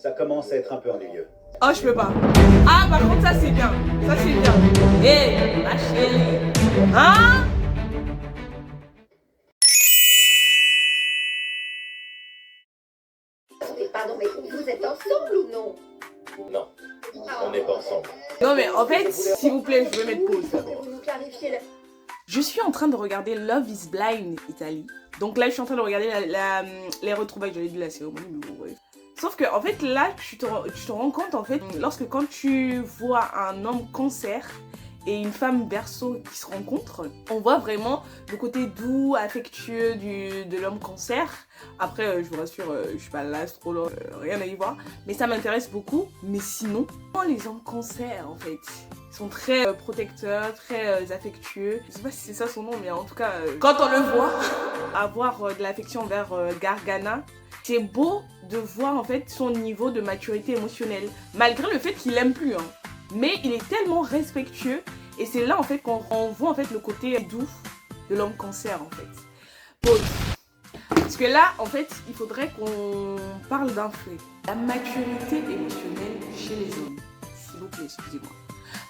Ça commence à être un peu ennuyeux. Oh, je peux pas. Ah, par contre, ça c'est bien. Ça c'est bien. Hé, ma chérie. Hein? Pardon, mais vous êtes ensemble ou non? Non, on n'est pas ensemble. Non, mais en fait, s'il vous plaît, je vais mettre pause. Vous nous clarifiez là. Je suis en train de regarder Love is Blind Italie. Donc là, je suis en train de regarder les retrouvailles, j'allais dire la cérémonie, mais bon, bref. Sauf que, en fait, là, tu te rends compte, en fait, quand tu vois un homme cancer et une femme berceau qui se rencontrent, on voit vraiment le côté doux, affectueux de l'homme cancer. Après, je vous rassure, je suis pas l'astrologue, rien à y voir. Mais ça m'intéresse beaucoup. Mais sinon, les hommes cancer, en fait, ils sont très protecteurs, très affectueux. Je sais pas si c'est ça son nom, mais en tout cas, quand on le voit, avoir de l'affection vers Gargana, c'est beau de voir en fait son niveau de maturité émotionnelle, malgré le fait qu'il l'aime plus. Hein. Mais il est tellement respectueux et c'est là en fait qu'on voit en fait le côté doux de l'homme cancer en fait. Pause. Parce que là en fait il faudrait qu'on parle d'un fait. La maturité émotionnelle chez les hommes. S'il vous plaît, excusez-moi.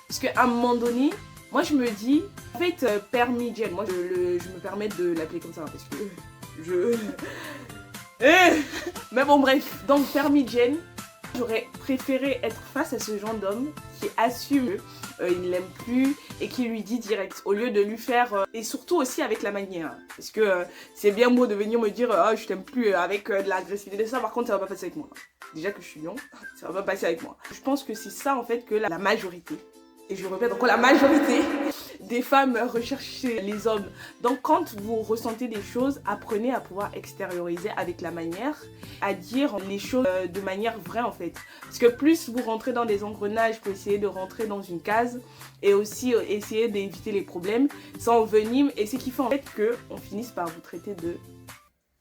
Parce qu'à un moment donné, moi je me dis, en fait Père Miguel, moi je me permets de l'appeler comme ça parce que mais bon bref, donc Père Miguel, j'aurais préféré être face à ce genre d'homme qui assume il ne l'aime plus et qui lui dit direct au lieu de lui faire et surtout aussi avec la manière parce que c'est bien beau de venir me dire oh je t'aime plus avec de l'agressivité de ça, par contre ça va pas passer avec moi. Déjà que je suis lion, ça va pas passer avec moi. Je pense que c'est ça en fait que la majorité, et je répète encore la majorité des femmes recherchent chez les hommes. Donc quand vous ressentez des choses, apprenez à pouvoir extérioriser avec la manière, à dire les choses de manière vraie en fait. Parce que plus vous rentrez dans des engrenages pour essayer de rentrer dans une case et aussi essayer d'éviter les problèmes, ça envenime et c'est ce qui fait en fait qu'on finisse par vous traiter de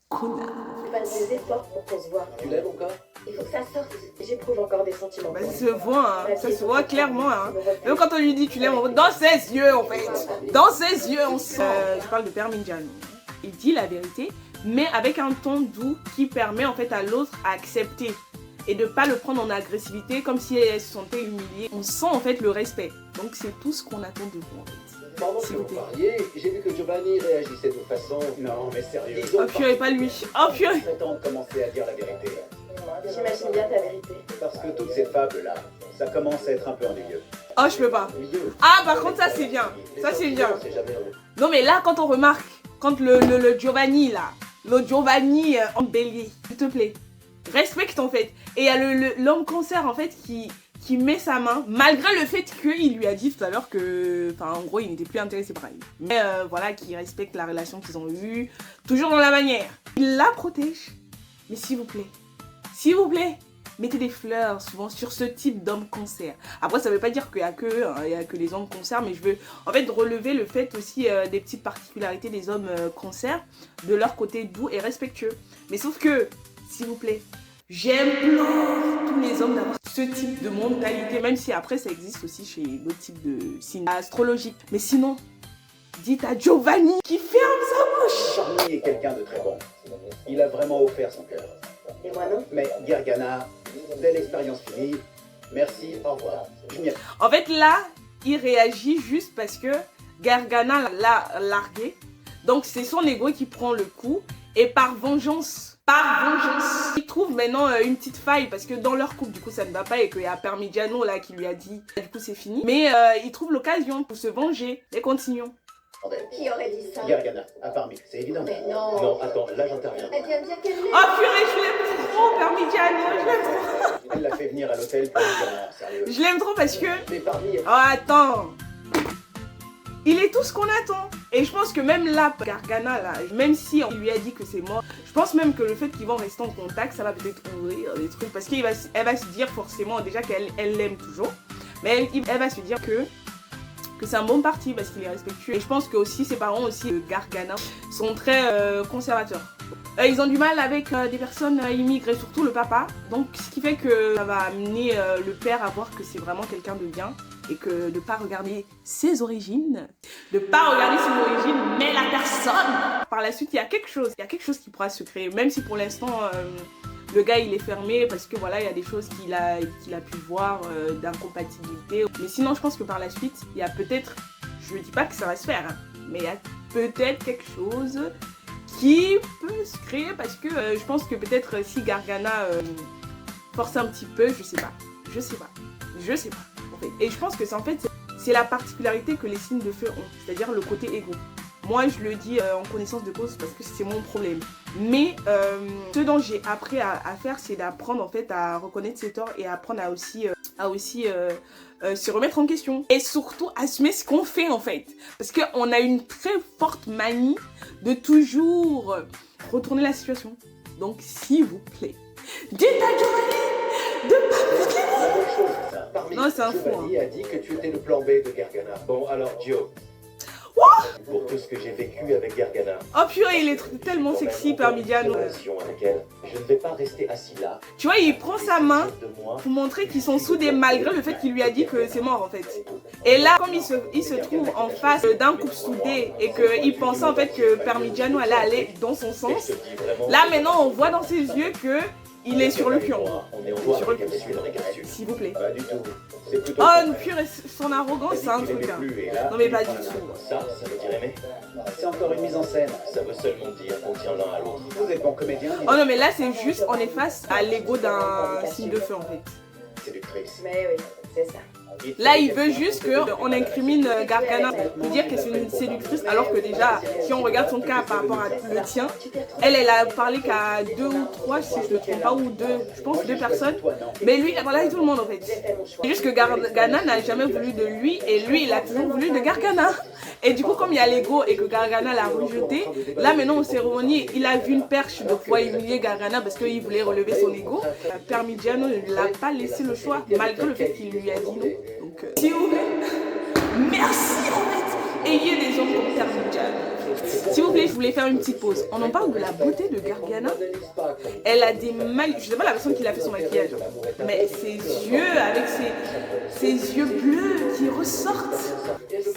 connard. Je fais pas des efforts pour qu'on se voit. Tu l'aimes encore? Il faut que ça sorte. J'éprouve encore des sentiments. Bah, ça se voit, hein. Ça se voit clairement. Hein. Même quand on lui dit tu l'aimes, dans ses yeux en fait. Dans ses yeux, on sent. Je parle de Père Miguel. Il dit la vérité, mais avec un ton doux qui permet en fait à l'autre à accepter et de pas le prendre en agressivité comme si elle se sentait humiliée. On sent en fait le respect. Donc c'est tout ce qu'on attend de vous en fait. Pendant que vous parliez, j'ai vu que Giovanni réagissait de façon... Non, mais sérieux. Oh purée, pas lui. Oh purée. Il serait temps de commencer à dire la vérité. J'imagine bien ta vérité. Parce que toutes ces fables-là, ça commence à être un peu ennuyeux. Oh, je peux pas. Ah, par contre, ça c'est bien. Ça c'est bien. Non, mais là, quand on remarque, quand le Giovanni là, le Giovanni en bélier, s'il te plaît, respecte en fait. Et il y a l'homme cancer en fait qui met sa main, malgré le fait qu'il lui a dit tout à l'heure que, enfin en gros il n'était plus intéressé par elle. Mais voilà, qu'il respecte la relation qu'ils ont eue, toujours dans la manière. Il la protège, mais s'il vous plaît, mettez des fleurs souvent sur ce type d'homme cancer. Après ça veut pas dire qu'il y a que, hein, il y a que les hommes cancer, mais je veux en fait relever le fait aussi des petites particularités des hommes cancer, de leur côté doux et respectueux. Mais sauf que, s'il vous plaît, j'implore tous les hommes d'avoir ce type de mentalité, même si après ça existe aussi chez d'autres types de signes astrologiques. Mais sinon, dites à Giovanni qui ferme sa bouche. Giovanni est quelqu'un de très bon. Il a vraiment offert son cœur. Et moi non? Mais Gargana, belle expérience finie. Merci, au revoir. En fait là, il réagit juste parce que Gargana l'a largué. Donc c'est son ego qui prend le coup. Et par vengeance, ils trouvent maintenant une petite faille parce que dans leur couple, du coup, ça ne va pas et qu'il y a Parmigiano là qui lui a dit, du coup, c'est fini. Mais ils trouvent l'occasion pour se venger. Et continuons. Qui aurait dit ça? Gargana, à Parmi, c'est évident. Mais non. Non, attends, là j'interviens. Elle vient de dire qu'elle l'aime. Oh purée, je l'aime trop, Parmigiano, je l'aime trop. Elle l'a fait venir à l'hôtel pour lui dire non, sérieux. Je l'aime trop parce que... Mais Parmi... Oh, attends. Il est tout ce qu'on attend. Et je pense que même là, Gargana, là, même si on lui a dit que c'est mort, je pense même que le fait qu'ils vont rester en contact, ça va peut-être ouvrir des trucs. Parce qu'elle va se dire forcément déjà qu'elle l'aime toujours. Mais elle va se dire que c'est un bon parti parce qu'il est respectueux. Et je pense que aussi ses parents aussi, Gargana, sont très conservateurs. Ils ont du mal avec des personnes immigrées, surtout le papa. Donc ce qui fait que ça va amener le père à voir que c'est vraiment quelqu'un de bien. Et que de ne pas regarder ses origines, mais la personne. Par la suite, il y a quelque chose qui pourra se créer, même si pour l'instant, le gars il est fermé parce que voilà, il y a des choses qu'il a pu voir d'incompatibilité. Mais sinon, je pense que par la suite, il y a peut-être, je ne dis pas que ça va se faire, hein, mais il y a peut-être quelque chose qui peut se créer parce que je pense que peut-être si Gargana force un petit peu, je sais pas. En fait. Et je pense que c'est la particularité que les signes de feu ont, c'est-à-dire le côté égo. Moi, je le dis en connaissance de cause parce que c'est mon problème. Mais ce dont j'ai appris à faire, c'est d'apprendre en fait à reconnaître ses torts et à apprendre à aussi se remettre en question. Et surtout, assumer ce qu'on fait en fait. Parce qu'on a une très forte manie de toujours retourner la situation. Donc, s'il vous plaît, dites à Giovanni de pas me. Non, c'est un fou. Giovanni a dit que tu étais le plan B de Gargana. Bon, alors, Gio. Pour tout ce que j'ai vécu avec Gargana. Oh purée, il est tellement sexy, Parmigiano. Je ne vais pas rester assis là. Tu vois, il prend sa main pour montrer qu'ils sont soudés malgré le fait qu'il lui a dit que c'est mort en fait. Et là, comme il se trouve en face d'un couple soudé et qu'il pensait en fait que Parmigiano allait aller dans son sens, là maintenant on voit dans ses yeux que il est sur le cul. S'il vous plaît. Pas du tout. Oh purée, son arrogance, c'est un truc. Hein. Non mais pas du tout. Ça veut dire aimer. C'est encore une mise en scène. Ça veut seulement dire qu'on tient l'un à l'autre. Vous êtes bon comédien. Oh non mais là c'est juste, on est face à l'ego d'un signe de feu en fait. Séductrice. Mais oui, c'est ça. Là, il veut juste qu'on incrimine Gargana pour dire que c'est une séductrice, alors que déjà, si on regarde son cas par rapport à le tien, elle a parlé qu'à 2 ou 3, si je ne me trompe pas, ou 2, je pense 2 personnes. Mais lui, il a parlé avec tout le monde en fait. C'est juste que Gargana n'a jamais voulu de lui, et lui, il a toujours voulu de Gargana. Et du coup, comme il y a l'ego et que Gargana l'a rejeté, là maintenant, aux cérémonies, il a vu une perche de pouvoir humilier Gargana parce qu'il voulait relever son ego. Parmigiano ne l'a pas laissé le choix, malgré le fait qu'il lui a dit non. Donc, s'il vous plaît, merci en fait, ayez des hommes comme Parmigiano. S'il vous plaît, je voulais faire une petite pause. On en parle de la beauté de Gargana. Elle a des je sais pas la personne qui a fait son maquillage, mais ses yeux avec ses yeux bleus qui ressortent,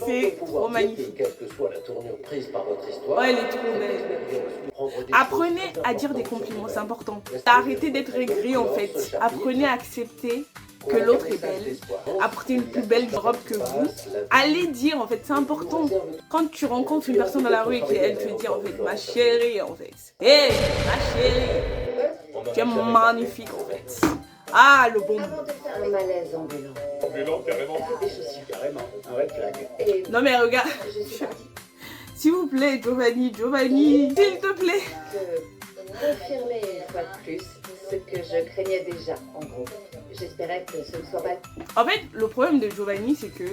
c'est trop magnifique. Quelle que soit la tournure prise par votre histoire. Ouais, elle est trop belle. Apprenez à dire des compliments, c'est important. Arrêtez d'être aigri en fait. Apprenez à accepter que l'autre est belle, apporter une plus belle robe que vous. Allez dire en fait, c'est important. Quand tu rencontres une personne dans la rue et qu'elle te dit en fait, ma chérie en fait, hé, ma chérie, tu es magnifique en fait. Ah, le bon. Un malaise ambulant. Ambulant, carrément. Des chaussures, carrément. Un red flag. Non mais regarde. Je suis partie. S'il vous plaît, Giovanni, s'il te plaît. Confirmer une fois de plus ce que je craignais déjà, en gros. J'espérais que ce ne soit pas... En fait, le problème de Giovanni, c'est que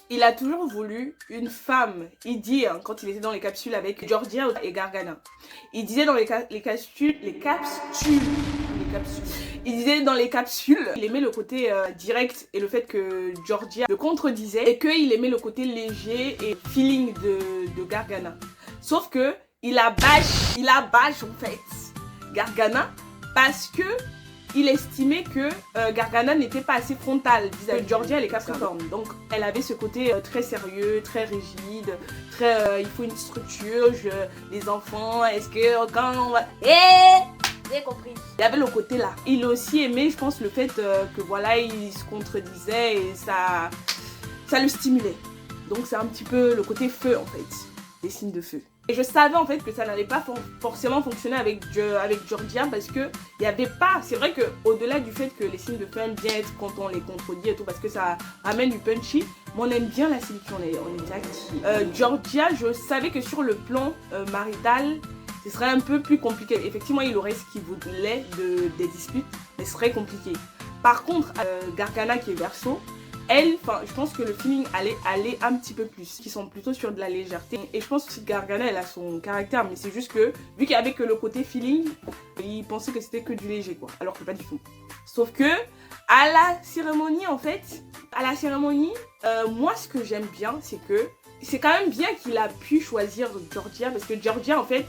il a toujours voulu une femme. Il dit, hein, quand il était dans les capsules avec Georgia et Gargana, il disait dans les capsules, il disait dans les capsules, il aimait le côté direct et le fait que Georgia le contredisait et qu'il aimait le côté léger et feeling de Gargana. Sauf que il a bâche en fait Gargana parce que il estimait que Gargana n'était pas assez frontale vis-à-vis de Georgia, elle est capricorne. Donc elle avait ce côté très sérieux, très rigide, très il faut une structure, les enfants, est-ce que quand on va... J'ai compris. Il avait le côté là. Il a aussi aimé, je pense, le fait que voilà, il se contredisait et ça le stimulait. Donc c'est un petit peu le côté feu en fait, des signes de feu. Et je savais en fait que ça n'allait pas forcément fonctionner avec Georgia parce que il n'y avait pas, c'est vrai que au-delà du fait que les signes de feu aiment bien être quand on les contredit et tout parce que ça amène du punchy, mais on aime bien la séduction, on est actif. Georgia, je savais que sur le plan marital, ce serait un peu plus compliqué. Effectivement, il aurait ce qu'il voulait des disputes, mais ce serait compliqué. Par contre, Gargana qui est Verseau, elle, je pense que le feeling allait aller un petit peu plus, qui sont plutôt sur de la légèreté. Et je pense que Gargana, elle a son caractère, mais c'est juste que, vu qu'il y avait que le côté feeling, il pensait que c'était que du léger, quoi. Alors que pas du tout. Sauf que, à la cérémonie, en fait, moi, ce que j'aime bien, c'est que, c'est quand même bien qu'il a pu choisir Georgia, parce que Georgia, en fait,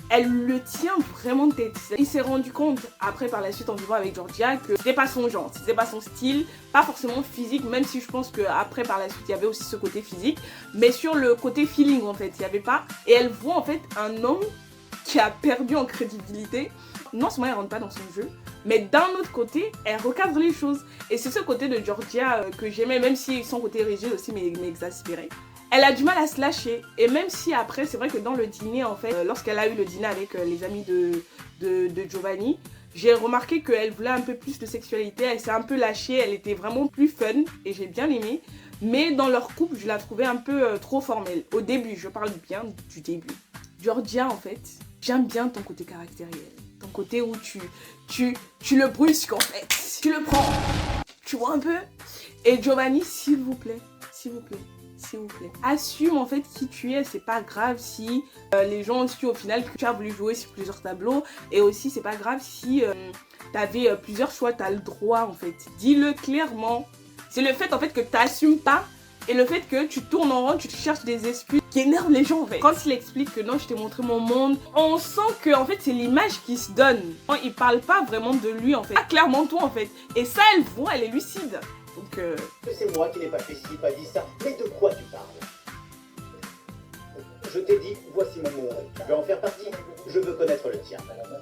elle le tient vraiment tête. Il s'est rendu compte, après par la suite en vivant avec Georgia, que c'était pas son genre, c'était pas son style, pas forcément physique, même si je pense qu'après par la suite il y avait aussi ce côté physique, mais sur le côté feeling en fait, il n'y avait pas. Et elle voit en fait un homme qui a perdu en crédibilité non seulement elle rentre pas dans son jeu, mais d'un autre côté, elle recadre les choses. Et c'est ce côté de Georgia que j'aimais, même si son côté rigide aussi m'exaspérait. Elle a du mal à se lâcher. Et même si après, c'est vrai que dans le dîner, en fait, lorsqu'elle a eu le dîner avec les amis de Giovanni, j'ai remarqué qu'elle voulait un peu plus de sexualité. Elle s'est un peu lâchée, elle était vraiment plus fun et j'ai bien aimé. Mais dans leur couple, je la trouvais un peu trop formelle. Au début, je parle bien du début. Georgia, en fait, j'aime bien ton côté caractériel. Ton côté où tu le brusques, en fait. Tu le prends. Tu vois un peu. Et Giovanni, s'il vous plaît, s'il vous plaît. S'il vous plaît. Assume en fait qui tu es, c'est pas grave si les gens ont su au final que tu as voulu jouer sur plusieurs tableaux. Et aussi c'est pas grave si t'avais plusieurs choix, t'as le droit en fait. Dis-le clairement. C'est le fait en fait que t'assumes pas et le fait que tu tournes en rond, tu te cherches des excuses qui énervent les gens en fait. Quand il explique que non je t'ai montré mon monde, on sent que en fait c'est l'image qui se donne. Il parle pas vraiment de lui en fait. Pas clairement toi en fait. Et ça elle voit, elle est lucide. Donc C'est moi qui n'ai pas fait ci, pas dit ça. Mais de quoi tu parles? Je t'ai dit, voici mon monde. Tu veux en faire partie? Je veux connaître le tien.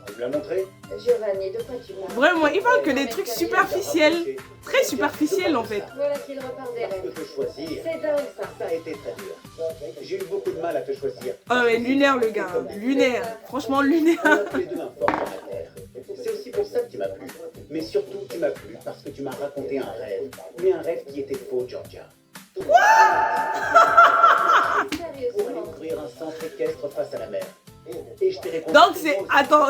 Tu me l'as montré? Giovanni, de quoi tu parles? Vraiment, il parle que des trucs superficiels. Très superficiels en fait. Voilà qu'il repart des Parce que rêves. te choisir, C'est dingue ça. ça a été très dur. J'ai eu beaucoup de mal à te choisir. Oh mais lunaire le gars, lunaire. Franchement On lunaire. a tous les deux un fort caractère. C'est aussi pour ça que tu m'as plu. Mais surtout, tu m'as plu parce que tu m'as raconté un rêve. Mais un rêve qui était faux, Georgia. Pour aller Sérieusement. ouvrir un centre équestre face à la mer. Et je t'ai répondu. Donc c'est... Attends,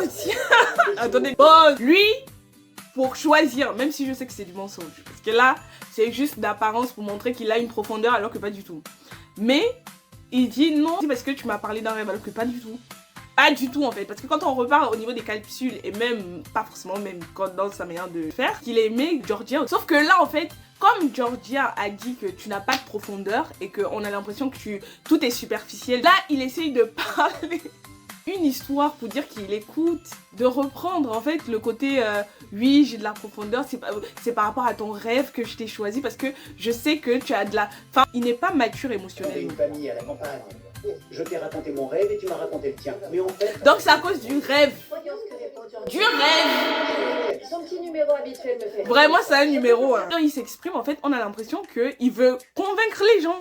attendez. Bon, lui, pour choisir, même si je sais que c'est du mensonge. Parce que là, c'est juste d'apparence pour montrer qu'il a une profondeur alors que pas du tout. Mais, il dit non, c'est parce que tu m'as parlé d'un rêve alors que pas du tout. Pas du tout en fait, parce que quand on repart au niveau des capsules, et même, pas forcément même quand dans sa manière de faire, qu'il aimait Georgia. Sauf que là en fait, comme Georgia a dit que tu n'as pas de profondeur et qu'on a l'impression que tout est superficiel, là il essaye de parler une histoire pour dire qu'il écoute, de reprendre en fait le côté oui j'ai de la profondeur, c'est par rapport à ton rêve que je t'ai choisi parce que je sais que tu as de la... Enfin, il n'est pas mature J'avais émotionnellement. une famille à la campagne. Je t'ai raconté mon rêve et tu m'as raconté le tien. Mais en fait... Donc c'est à cause du rêve. Voyons ce que répond Giorgio. Du rêve. Son petit numéro habituel me fait rire. Vraiment, c'est un numéro. Quand il s'exprime, en fait, on a l'impression qu'il veut convaincre les gens.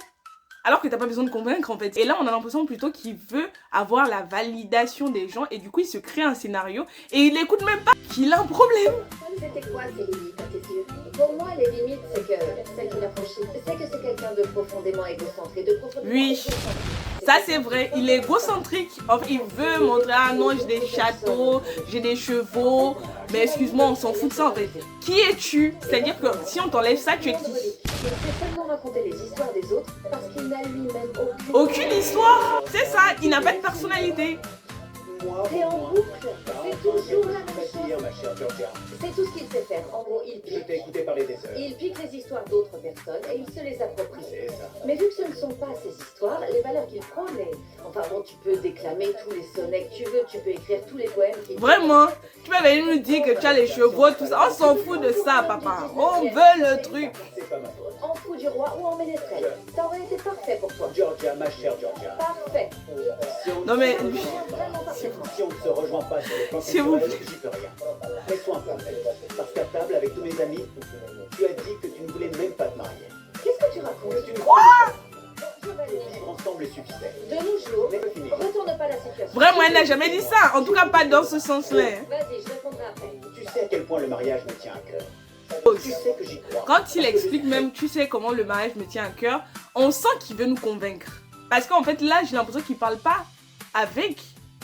Alors que t'as pas besoin de convaincre, en fait. Et là, on a l'impression plutôt qu'il veut avoir la validation des gens. Et du coup, il se crée un scénario. Et il écoute même pas qu'il a un problème. C'était quoi ses limites à tes yeux? Pour moi, les limites, c'est que celle qu'il a franchie, c'est que c'est quelqu'un de profondément égocentré, de profondément Oui. égocentrique. Ça, c'est vrai. Il est égocentrique. Enfin, il veut montrer, ah non, j'ai des châteaux, j'ai des chevaux. Mais excuse-moi, on s'en fout de ça, en fait. Qui es-tu? C'est-à-dire que si on t'enlève ça, tu es qui? Il fait seulement raconter les histoires des autres parce qu'il n'a lui-même Aucune histoire. C'est ça. Il n'a pas de personnalité. Moi, C'est en pour moi, boucle. t'as C'est entendu toujours la ce que même tu vas dire, chose. ma chère Georgia. C'est tout ce qu'il sait faire. En gros, il Je pique. t'ai écouté parler des heures. Il pique les histoires d'autres personnes et il se les approprie. C'est ça. Mais vu que ce ne sont pas ces histoires, les valeurs qu'il prône, enfin bon, tu peux déclamer tous les sonnets que tu veux, tu peux écrire tous les poèmes qu'il Vraiment. Tu peux venir nous dire que tu as les chevaux, tout ça. On s'en fout de ça, papa. On veut le truc. C'est pas ma faute. en fou du roi ou en ménestrel. Ça aurait été parfait pour toi. Georgia, ma chère Georgia. Parfait. Si on Non, mais- Vraiment parfait. Si on ne se rejoint pas sur le plan S'il vous culturel, j'y peux rien. Mais sois un peu honnête. Parce qu'à table, avec tous mes amis, tu as dit que tu ne voulais même pas te marier. Qu'est-ce que tu racontes? Que tu ne Giovanni, vivre ensemble suffisait. de nos jours, Mais fini. retourne pas la situation. Vraiment, elle n'a jamais dit ça. En tout cas, pas dans ce sens-là. Vas-y, je répondrai après. Tu sais à quel point le mariage me tient à cœur. Tu sais que j'y crois. Quand il explique même, tu sais comment le mariage me tient à cœur, on sent qu'il veut nous convaincre. Parce qu'en fait, là, j'ai l'impression qu'il parle pas avec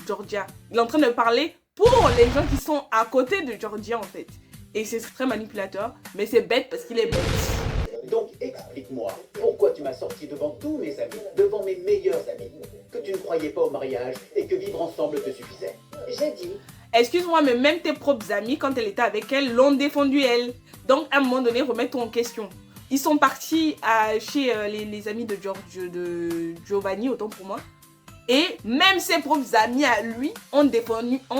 Georgia. Il est en train de parler pour les gens qui sont à côté de Georgia, en fait. Et c'est très manipulateur, mais c'est bête parce qu'il est bête. Donc explique-moi pourquoi tu m'as sorti devant tous mes amis, devant mes meilleurs amis, que tu ne croyais pas au mariage et que vivre ensemble te suffisait. J'ai dit, Excuse-moi, mais même tes propres amis, quand elle était avec elle, l'ont défendu elle. Donc, à un moment donné, remets-toi en question. Ils sont partis chez les amis de Giovanni, autant pour moi. Et même ses propres amis à lui ont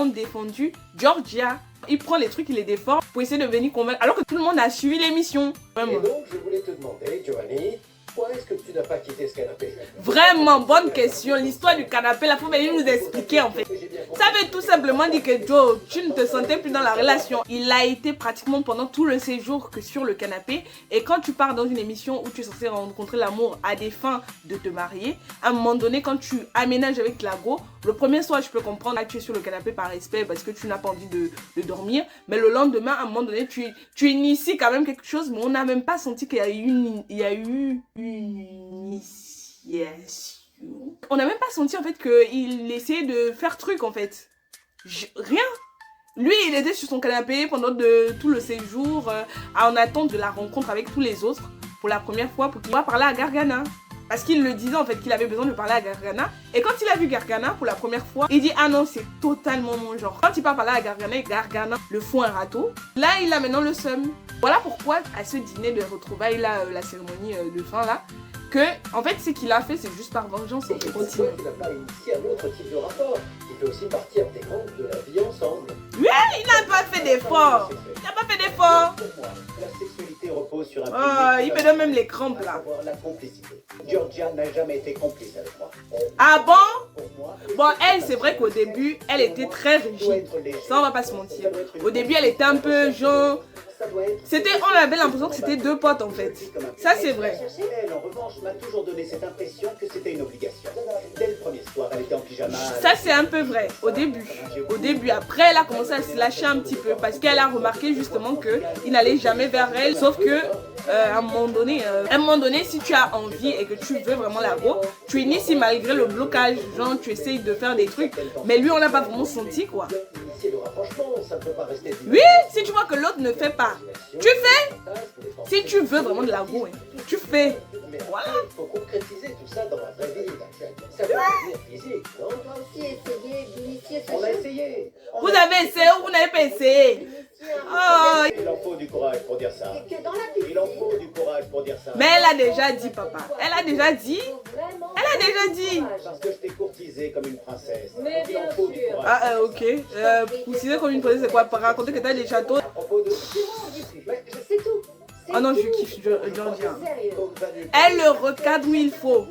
défendu Georgia. Il prend les trucs, il les défend pour essayer de venir convaincre. Alors que tout le monde a suivi l'émission. Et Vraiment. donc je voulais te demander, Giovanni, Pourquoi est-ce que tu n'as pas quitté ce canapé? Vraiment, bonne question. L'histoire du canapé, là, faut venir nous expliquer en fait. Ça veut tout simplement dire que Joe, tu ne te sentais plus dans la relation. Il a été pratiquement pendant tout le séjour que sur le canapé. Et quand tu pars dans une émission où tu es censé rencontrer l'amour à des fins de te marier, à un moment donné, quand tu aménages avec Lago, le premier soir, je peux comprendre, là, tu es sur le canapé par respect parce que tu n'as pas envie de dormir. Mais le lendemain, à un moment donné, tu inities quand même quelque chose, mais on n'a même pas senti qu'il y a eu une initiation. On n'a même pas senti en fait qu'il essayait de faire truc en fait. Rien. Lui, il était sur son canapé pendant tout le séjour en attente de la rencontre avec tous les autres pour la première fois pour qu'il va parler à Gargana. Parce qu'il le disait en fait qu'il avait besoin de parler à Gargana. Et quand il a vu Gargana pour la première fois, il dit ah non, c'est totalement mon genre. Quand il part parler à Gargana et Gargana le fout un râteau, là il a maintenant le seum. Voilà pourquoi à ce dîner de retrouvailles là, la cérémonie de fin là, que en fait ce qu'il a fait c'est juste par vengeance. Et pourquoi tu n'as pas initié un autre type de rapport qui fait aussi partie intégrante de la vie ensemble? Oui, il n'a pas fait d'effort. Il n'a pas fait d'effort. Pour moi, la sexualité repose sur un il me donne même les crampes là. La complicité. Georgia n'a jamais été complice avec moi. Ah bon? Pour moi, Bon, elle, c'est vrai qu'au début, elle était très rigide. Ça, on va pas se mentir. Au début, elle était un peu genre... on avait l'impression que c'était deux potes en fait. Ça, c'est vrai. Elle, en revanche, m'a toujours donné cette impression que c'était une obligation. Dès le premier soir, elle était en pyjama. Ça, c'est un peu vrai. Au début. Après, elle a commencé à se lâcher un petit peu parce qu'elle a remarqué justement qu'il n'allait jamais vers elle. Sauf que, à un moment donné, si tu as envie et que tu veux vraiment la go, tu inities malgré le blocage. Genre, tu essayes de faire des trucs. Mais lui, on l'a pas vraiment senti quoi. Oui, si tu vois que l'autre ne fait pas, tu fais. Si tu veux vraiment de la go, tu fais. Voilà. Il faut concrétiser tout ça dans la vraie vie. Ça veut dire physique, non? On doit aussi essayer d'initier ce On a jeu. essayé. Vous avez essayé ou vous n'avez pas essayé? Oh. Il en faut du courage pour dire ça. Et que dans la piscine, Il en faut du courage pour dire ça. Mais elle a déjà dit, papa. Elle a déjà dit. Elle a déjà dit. Parce que je t'ai courtisé comme une princesse. Mais Il en bien faut du sûr. courage. Ah, ok. Courtiser comme une princesse, c'est quoi? Raconter que t'as des châteaux. À propos de... c'est tout. Oh non, je kiffe Georgia. Sérieux. Elle le recadre où il faut.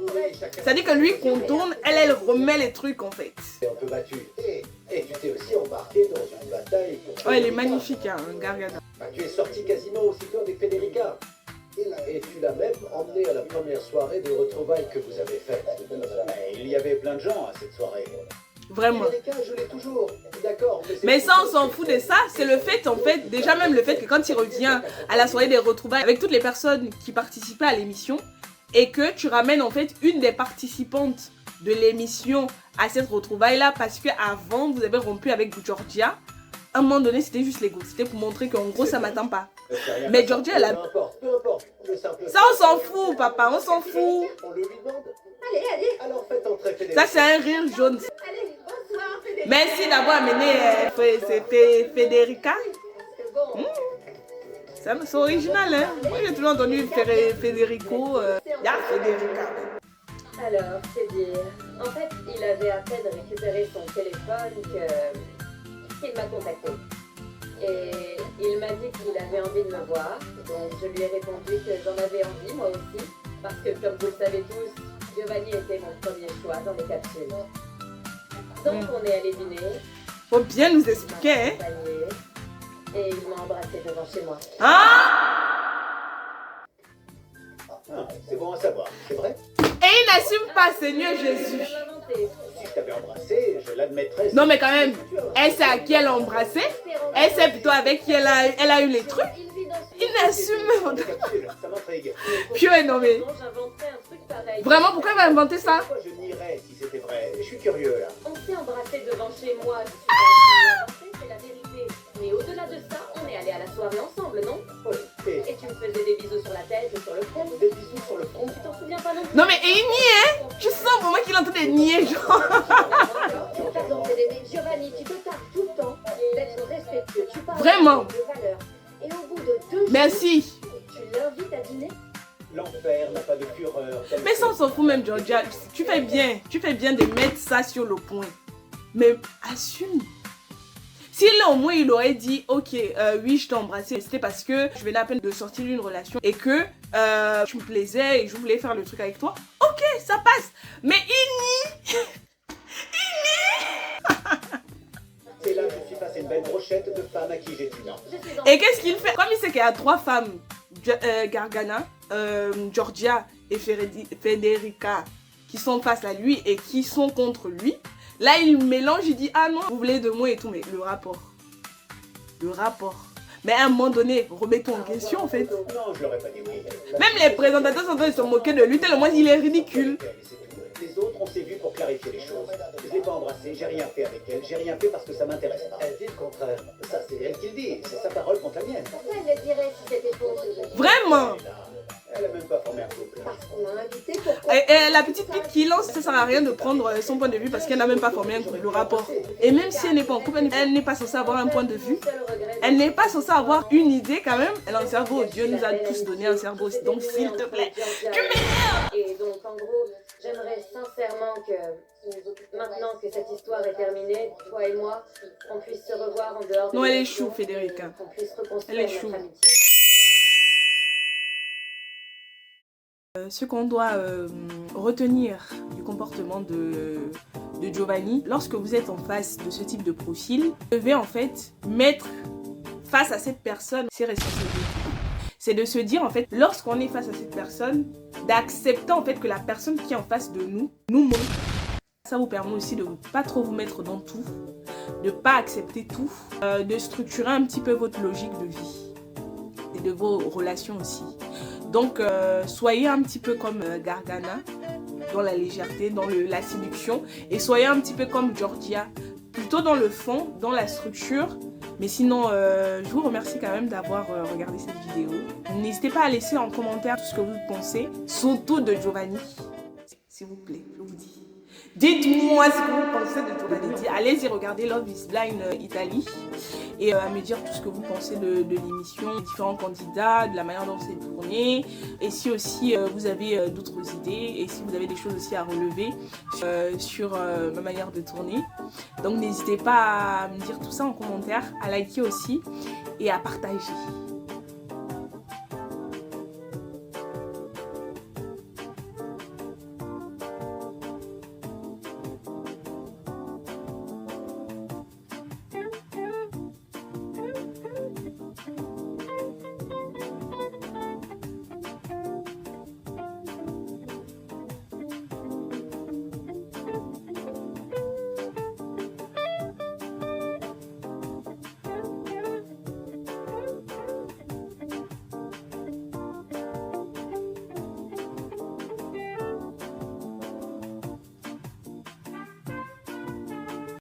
C'est-à-dire que lui contourne, elle remet les trucs en fait. T'es un peu battu. Et tu t'es aussi embarqué dans une bataille pour... Oh, elle est magnifique, hein, Gargana. Bah, tu es sorti quasiment aussitôt avec Federica. Et tu l'as même emmené à la première soirée de retrouvailles que vous avez faite. Mais il y avait plein de gens à cette soirée. Vraiment. Federica, je l'ai toujours. D'accord. Mais ça, on s'en fout de ça. C'est le fait, en fait, déjà même le fait que quand il revient à la soirée des retrouvailles avec toutes les personnes qui participaient à l'émission et que tu ramènes en fait une des participantes de l'émission à cette retrouvaille-là parce qu'avant, vous avez rompu avec Georgia. À un moment donné, c'était juste l'ego. C'était pour montrer qu'en gros, ça m'attend pas. Mais Georgia, elle a... Peu importe. Ça, on s'en fout, papa. On s'en fout. On le lui demande. Allez. Alors faites entrer Federica. Ça, c'est un rire jaune. Allez, bonsoir Frédéric. Merci d'avoir amené Federica. C'est bon. C'est original, hein. Moi, j'ai toujours entendu Federico. Ya Federica. Alors, c'est dire. En fait, il avait à peine récupéré son téléphone qu'il m'a contacté. Et il m'a dit qu'il avait envie de me voir. Donc, je lui ai répondu que j'en avais envie, moi aussi. Parce que, comme vous le savez tous, Giovanni était mon premier choix dans les capsules. Donc, on est allé dîner. Faut bien nous expliquer, hein. Et il m'a embrassé devant chez moi. Ah! C'est bon à savoir, c'est vrai? Et il n'assume pas, Seigneur Jésus. Si je t'avais embrassé, je l'admettrais. Non, mais quand même, elle sait à qui elle a embrassé. Elle sait plutôt avec qui elle a eu les trucs. Il n'assume pas. Ça m'intrigue. Purée, non mais... Vraiment, pourquoi il va inventer ça? Pourquoi je nierais si c'était vrai? Je suis curieux là. On s'est embrassé devant chez moi. Je suis pas en train de l'inventer, c'est la vérité. Mais au-delà de ça, on est allé à la soirée ensemble, non? Oui. Et tu me faisais des bisous sur la tête et sur le front. Des bisous sur le front. Tu t'en souviens pas non plus? Non mais il nie, hein. Je sens vraiment qu'il est en train de nier, genre. Pardon, Frédéric, Giovanni, tu te tardes tout le temps d'être respectueux. Tu parles Vraiment. de valeurs. Et au bout de 2 jours, Merci. tu l'invites à dîner? L'enfer n'a pas de fureur. Mais ça, on s'en fout même, Georgia. Tu fais bien de mettre ça sur le point. Mais assume. Si là au moins il aurait dit ok oui je t'ai embrassé, c'était parce que je venais à peine de sortir d'une relation et que tu me plaisais et je voulais faire le truc avec toi, ok ça passe. Mais il nie. Et là, je suis passé une belle brochette de femmes à qui j'ai dit non. Et Et qu'est-ce qu'il fait? Comme il sait qu'il y a 3 femmes, Gargana, Georgia et Federica, qui sont face à lui et qui sont contre lui, là il mélange, il dit ah non, vous voulez de moi et tout, mais le rapport. Mais à un moment donné, remettons en question en fait. Non, je l'aurais pas dit oui. Même les présentateurs sont en train de se moquer de lui, tellement il est ridicule. Les autres, on s'est vus pour clarifier les choses. Je l'ai pas embrassée, j'ai rien fait avec elle, j'ai rien fait parce que ça m'intéresse pas. Elle dit le contraire. Ça, c'est elle qui le dit, c'est sa parole contre la mienne. pourquoi elle le dirait si c'était faux? Vraiment. Elle a même pas formé un couple. Parce qu'on l'a invité pour Et la petite fille qui lance, ça sert à rien de prendre son point de vue parce qu'elle n'a même pas formé un couple, le rapport. Et même si elle n'est pas en couple, elle n'est pas censée avoir un point de vue. Elle n'est pas censée avoir une idée quand même. Elle a un cerveau. Dieu nous a tous donné un cerveau. Donc s'il te plaît, tu m'énerves. Et donc en gros, j'aimerais sincèrement que maintenant que cette histoire est terminée, toi et moi, on puisse se revoir en dehors de Non, elle est l'émission, chou, Federica. qu'on puisse Elle reconstruire est notre chou. amitié. Ce qu'on doit retenir du comportement de Giovanni, lorsque vous êtes en face de ce type de profil, vous devez en fait mettre face à cette personne ses responsabilités. C'est de se dire en fait, lorsqu'on est face à cette personne, d'accepter en fait que la personne qui est en face de nous ment. Ça vous permet aussi de ne pas trop vous mettre dans tout, de ne pas accepter tout, de structurer un petit peu votre logique de vie et de vos relations aussi. Donc, soyez un petit peu comme Gargana, dans la légèreté, dans la séduction, et soyez un petit peu comme Georgia, plutôt dans le fond, dans la structure. Mais sinon, je vous remercie quand même d'avoir regardé cette vidéo. N'hésitez pas à laisser en commentaire tout ce que vous pensez, surtout de Giovanni. S'il vous plaît, je vous dis. Dites-moi ce que vous pensez de Giovanni. Allez-y regarder Love is Blind Italie et à me dire tout ce que vous pensez de l'émission, des différents candidats, de la manière dont c'est tourné. Et si aussi vous avez d'autres idées et si vous avez des choses aussi à relever sur ma manière de tourner. Donc n'hésitez pas à me dire tout ça en commentaire, à liker aussi et à partager.